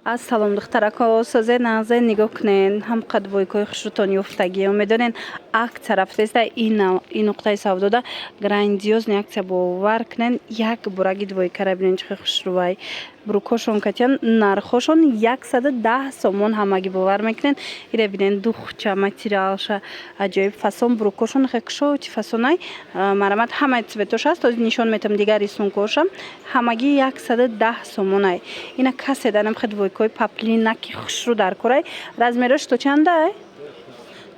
Ассалом духтарако, созе нағзе нигоҳ кунен, ҳам қадбойкои хушрутон ёфтагиё медонен акция рафтеста ин нуқтаи савдода грандиозни акция бовар кунен як бураги двойкара бинен чихе хушрувай бурукошон катян нархошон 110 сомон ҳамаги бовар мекунен ире бинен духча материалша аҷоиб фасон бурукошон хекшоти фасонай марамат ҳамаи цветош аст ози нишон метам дигар рисункошам ҳамаги 110 сомонай ина касе данам хедвойкои паплинаки хушру дар корай размерош то чандай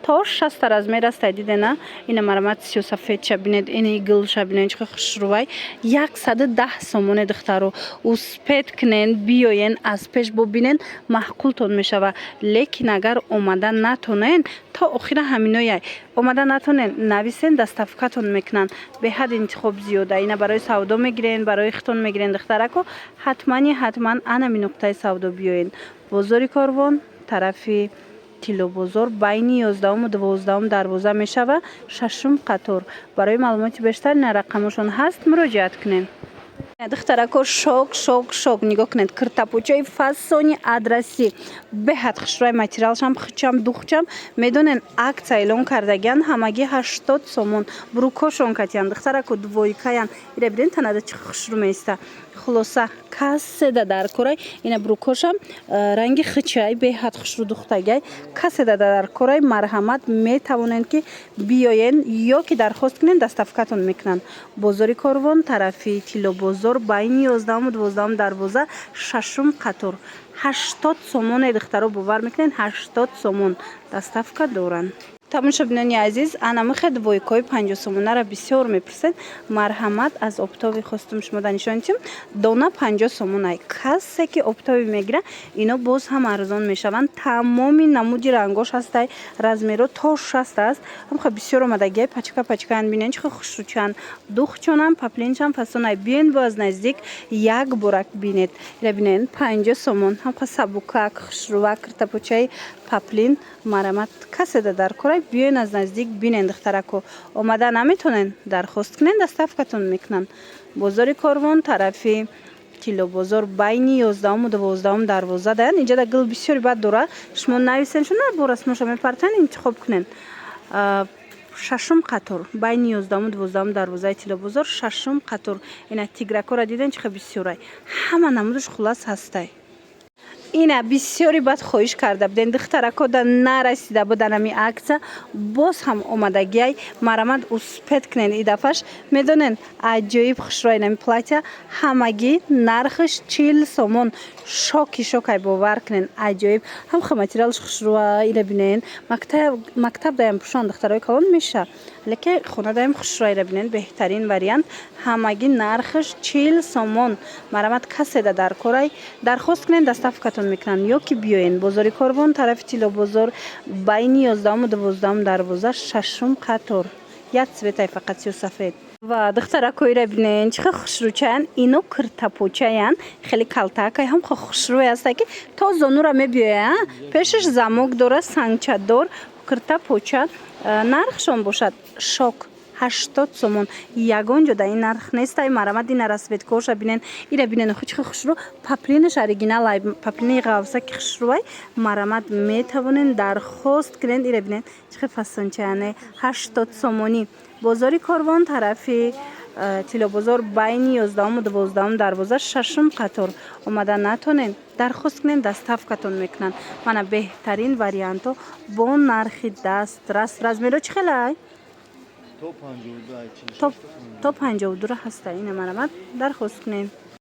то 60 размер аст дидена ина марамат сиёсафедша бинед ини гилша бинен чихе хушрувай 110 сомоне духтаро успед кунен биёен аз пеш бубинен маҳқултон мешава лекин агар омада натонен то охира ҳаминояй омада натонен нависен доставкатон мекунанд беҳад интихоб зиёда ина барои савдо мегирен барои хитон мегирен духтарако ҳатман анами нуқтаи савдо биёен бозори Корвон тарафи тилобозор байни 11 12 дарвоза мешава шашум қатор барои маълумоти бештар ина рақамошон ҳаст муроҷиат кунен духтарако шок нигоҳ кунед киртапучаи фасони адраси беҳад хушрӯи материалшам хичам духчам медонен акция эълон кардагиян ҳамаги 80 сомон бурукошон катян духтарако двойкаян ире бирен танада чихе хушрӯ меиста хулоса каседа дар корай ина бурукошам ранги хичай беҳад хушрӯ духтагиай каседа дар корай марҳамат метавонанд ки биёен ё ки дархост кунен доставкатон мекунанд бозори Корвон тарафи тилобозор байни 11 12 дарвоза шашум қатор 80 сомоне духтаро бовар мекунен 80 сомон доставка доранд тамошобинони азиз анамихе двойкои 50 сомонара бисёр мепурсед марҳамат аз обтоби хостум шумо данишонитим дона 50 сомонай касе ки обтоби мегира ино боз ҳам арзон мешаванд тамоми намуди рангош ҳастай размеро то 60 аст ҳамха бисёр омадагиай пачкаан бинен чихе хушрӯчан духчонам паплинчам фасонай биен бо аз наздик як борак бинед ира бинен 50 сомон ҳамха сабукак хушрӯвак киртапучаи паплин марамат каседа дар корай биёен аз наздик бинен духтарако омада наметонен дархост кунен доставкатон мекунанд бозори Корвон тарафи тилобозор байни 11 12 дарвоза даян инҷа да гил бисёри бад дора шумо нависен шуна бо расмоша мепартан интихоб кунен шашум қатор байни 11 12 дарвозаи тилобозор шашум қатор ина тигракора диден чихе бисёрай ҳама намудаш хулас ҳастай ина бисёри бад хоҳиш карда буден духтарако да нарасида буданами акция боз ҳам омадагиай марамат успед кунен идафаш медонен аҷоиб хушрӯи нами платья ҳамаги нархиш 40 сомон шокай бовар кунен аҷоиб ҳамха материалш хушрӯа ира бинен мактаб даям пӯшон духтарои калон меша леки хона даям хушрӯа ира бинен беҳтарин вариант ҳамаги нархиш 40 сомон марамат каседа дар корай дархост кунен доставкатон мекунанд ё ки биёен бозори Корвон тарафи тилобозор байни 11 12 дарвоза шашум қатор як цветай фақат сиёсафед ва духтарако ира бинен чихе хушрӯчаян ино киртапучаян хеле калтакай ҳамха хушрӯе астай ки то зонура мебиёя пешаш замок дора сангчадор киртапуча нархшон бошад шок 80 сомон ягон ҷода ин нарх нестай марамат ина расветкоша бинен ира бинен чихе хушрӯ паплинаш оригиналай паплини ғавсаки хушрӯай марамат метавонен дархост кунен ира бинен чихе фасончаяне 80 сомонӣ бозори Корвон тарафи тилобозор байни 11 12 дарвоза шашум қатор омада натонен дархост кунен доставкатон мекунанд мана беҳтарин варианто бо нархи дастрас размеро чихелай то 52 ҳастай ина марамат дархост кунен